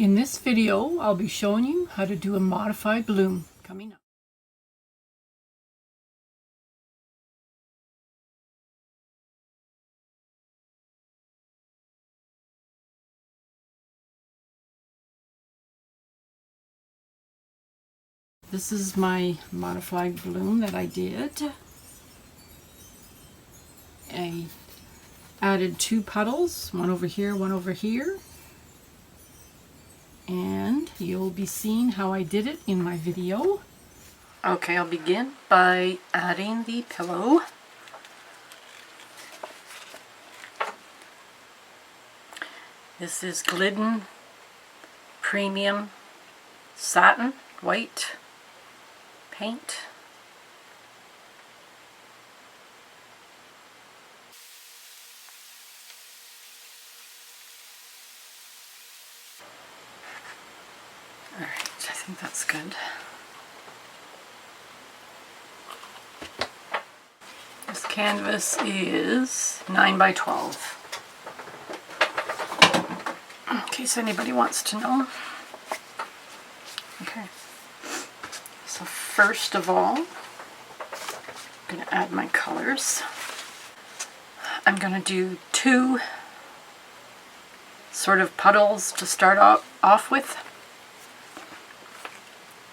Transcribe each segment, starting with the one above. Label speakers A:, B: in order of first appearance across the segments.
A: In this video, I'll be showing you how to do a modified bloom coming up. This is my modified bloom that I did. I added 2 puddles, one over here, one over here. And you'll be seeing how I did it in my video. Okay, I'll begin by adding the pillow. This is Glidden Premium Satin White paint. Alright, I think that's good. This canvas is 9 by 12. In case anybody wants to know. Okay. So first of all, I'm going to add my colors. I'm going to do 2 sort of puddles to start off with.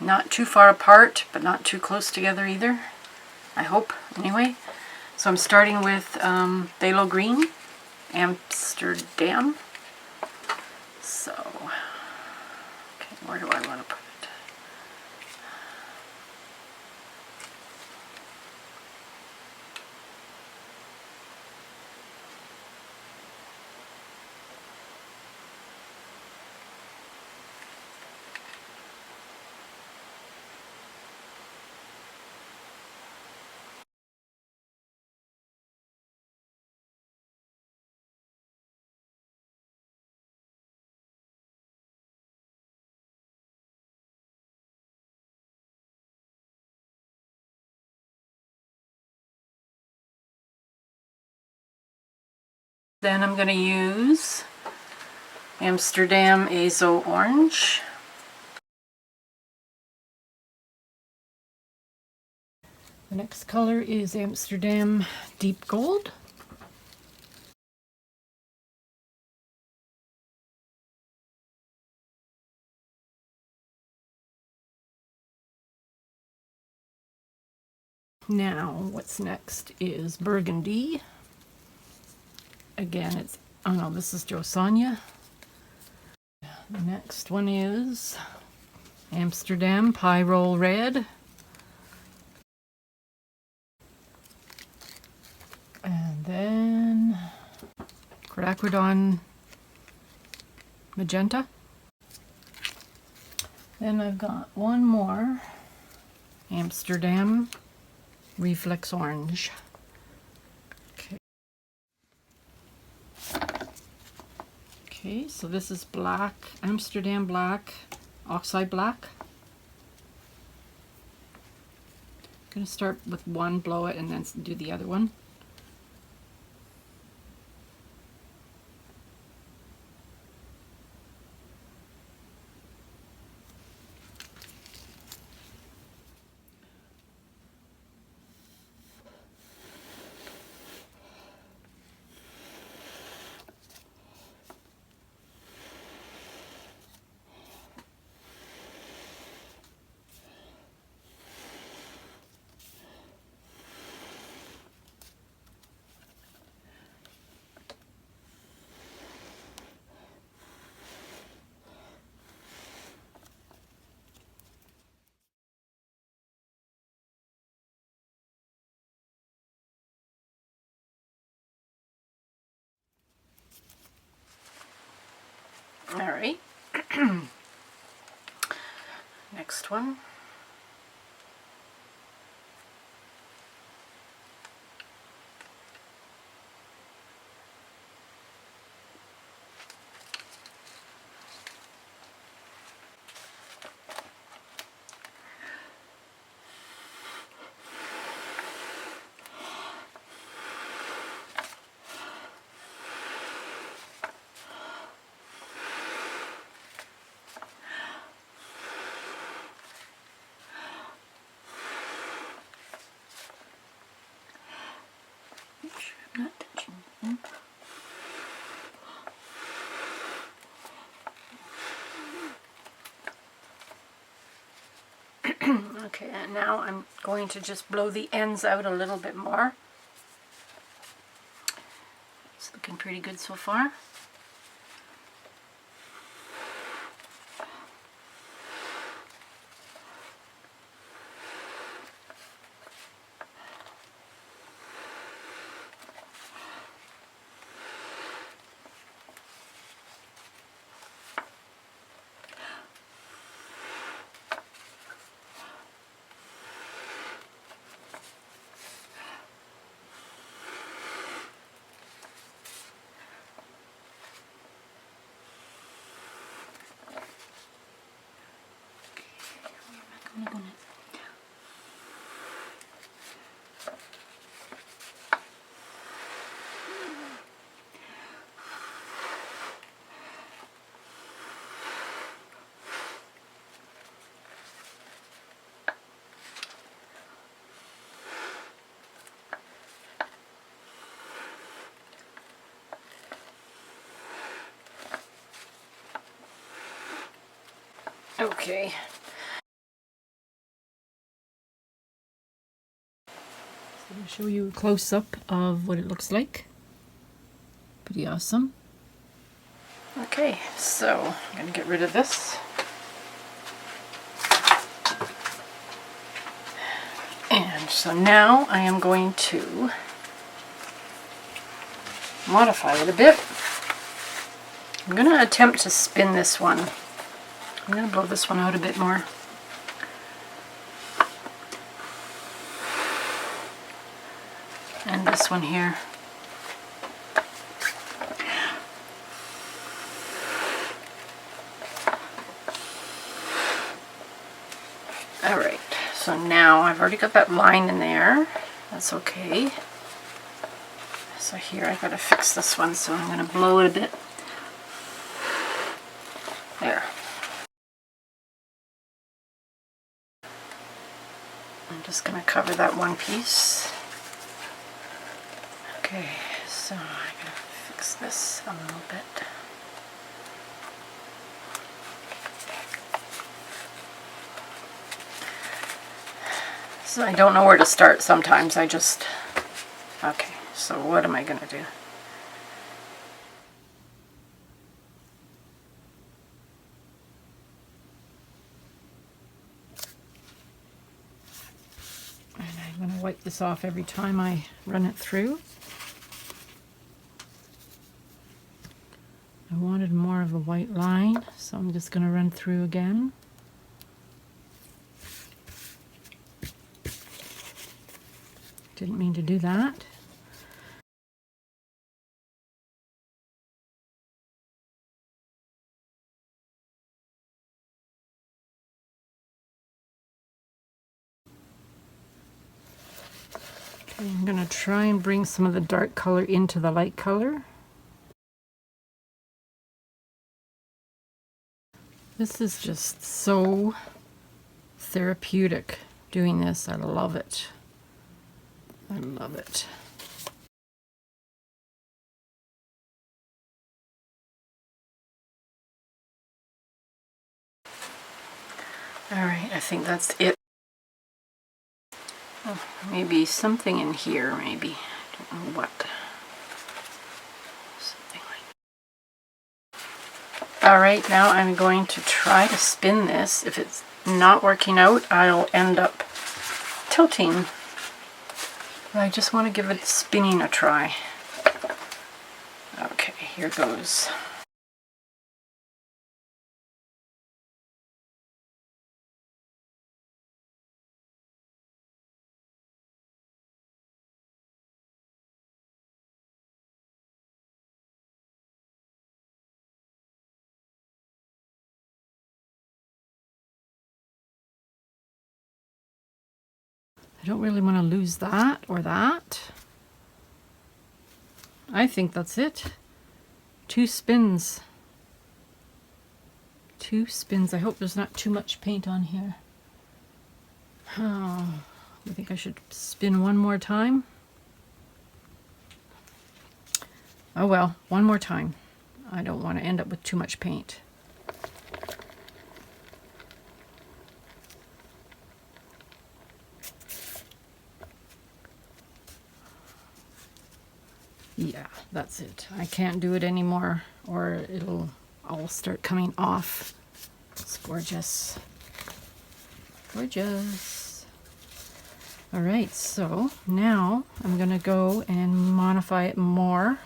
A: Not too far apart, but not too close together either. I hope, anyway. So I'm starting with Phthalo Green, Amsterdam. So, okay, where do I want to put it? Then I'm going to use Amsterdam Azo Orange. The next color is Amsterdam Deep Gold. Now, what's next is Burgundy. Again, it's, oh no, this is Josanya. The next one is Amsterdam Pyrrole Red. And then Queracridon Magenta. Then I've got one more, Amsterdam Reflex Orange. Okay, so this is black, Amsterdam Black, Oxide Black. I'm going to start with one, blow it, and then do the other one. All right. Next one. Not touching them. Okay, and now I'm going to just blow the ends out a little bit more. It's looking pretty good so far. Okay. So I'm going to show you a close-up of what it looks like. Pretty awesome. Okay, so I'm going to get rid of this. And so now I am going to modify it a bit. I'm going to attempt to spin this one. I'm going to blow this one out a bit more. And this one here. Alright, so now I've already got that line in there. That's okay. So here I've got to fix this one, so I'm going to blow it a bit. There. I'm just going to cover that one piece. Okay, so I'm going to fix this a little bit. So I don't know where to start sometimes. Okay, so what am I going to do? And I'm going to wipe this off every time I run it through. I wanted more of a white line, so I'm just going to run through again. Didn't mean to do that. Okay, I'm going to try and bring some of the dark color into the light color. This is just so therapeutic doing this. I love it. I love it. Alright, I think that's it. Oh, maybe something in here, maybe. I don't know what. Something like. Alright, now I'm going to try to spin this. If it's not working out, I'll end up tilting. I just want to give it spinning a try. Okay, here goes. I don't really want to lose that or that. I think that's it. 2 spins. 2 spins. I hope there's not too much paint on here. Oh, I think I should spin one more time. Oh well, one more time. I don't want to end up with too much paint. Yeah, that's it. I can't do it anymore or it'll all start coming off. It's gorgeous. Gorgeous. All right, so now I'm gonna go and modify it more.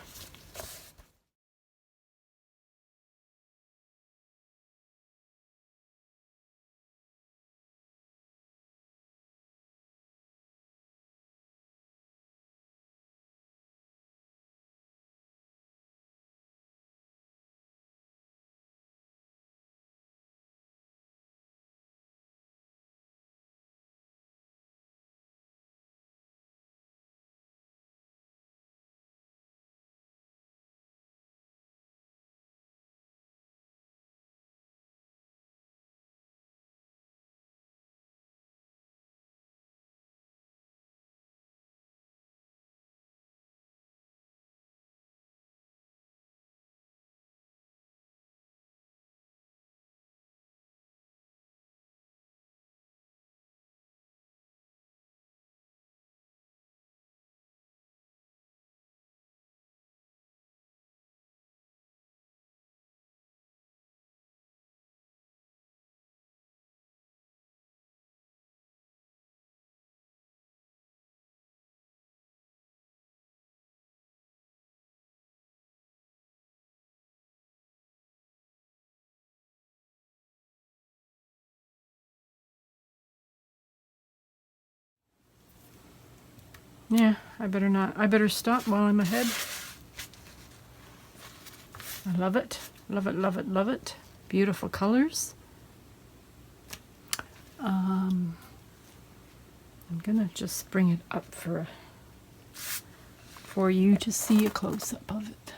A: Yeah, I better stop while I'm ahead. I love it. Love it, love it, love it. Beautiful colors. I'm gonna just bring it up for you to see a close-up of it.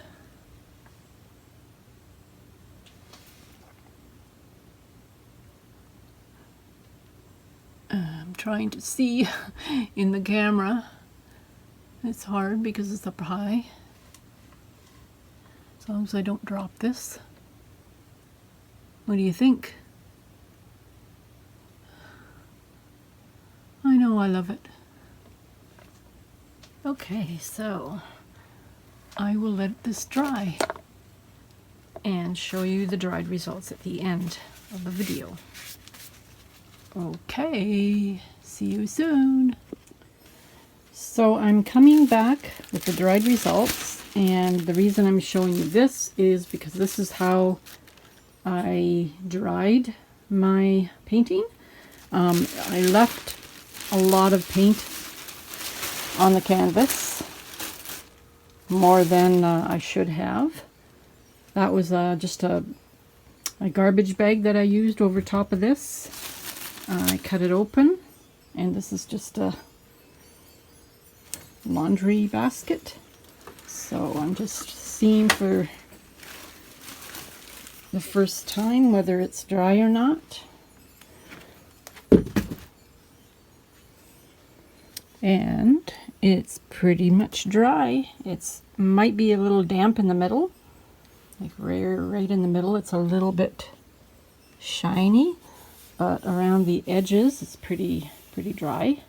A: I'm trying to see in the camera. It's hard because it's up high. As long as I don't drop this. What do you think? I know I love it. Okay, so I will let this dry and show you the dried results at the end of the video. Okay, see you soon. So I'm coming back with the dried results, and the reason I'm showing you this is because this is how I dried my painting. I left a lot of paint on the canvas, more than I should have. That was just a garbage bag that I used over top of this. I cut it open, and this is just a laundry basket. So I'm just seeing for the first time whether it's dry or not. And it's pretty much dry. It's might be a little damp in the middle, like right in the middle. It's a little bit shiny, but around the edges it's pretty dry.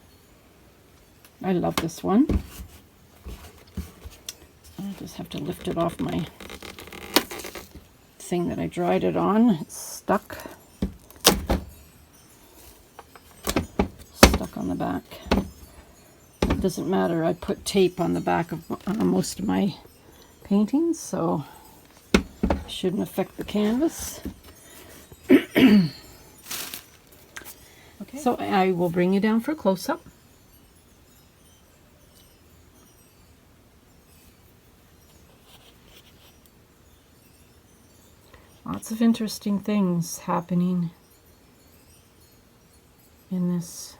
A: I love this one. I just have to lift it off my thing that I dried it on. It's stuck on the back. It doesn't matter. I put tape on the back of most of my paintings, so it shouldn't affect the canvas. Okay. So I will bring you down for a close-up. Lots of interesting things happening in this.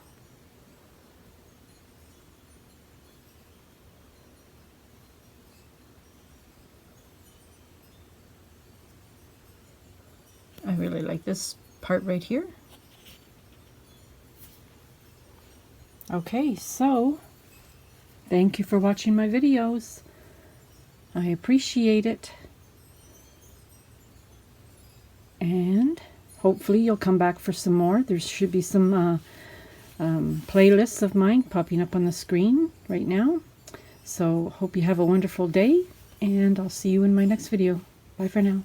A: I really like this part right here. Okay, so thank you for watching my videos. I appreciate it. And hopefully you'll come back for some more. There should be some playlists of mine popping up on the screen right now. So hope you have a wonderful day, and I'll see you in my next video. Bye for now.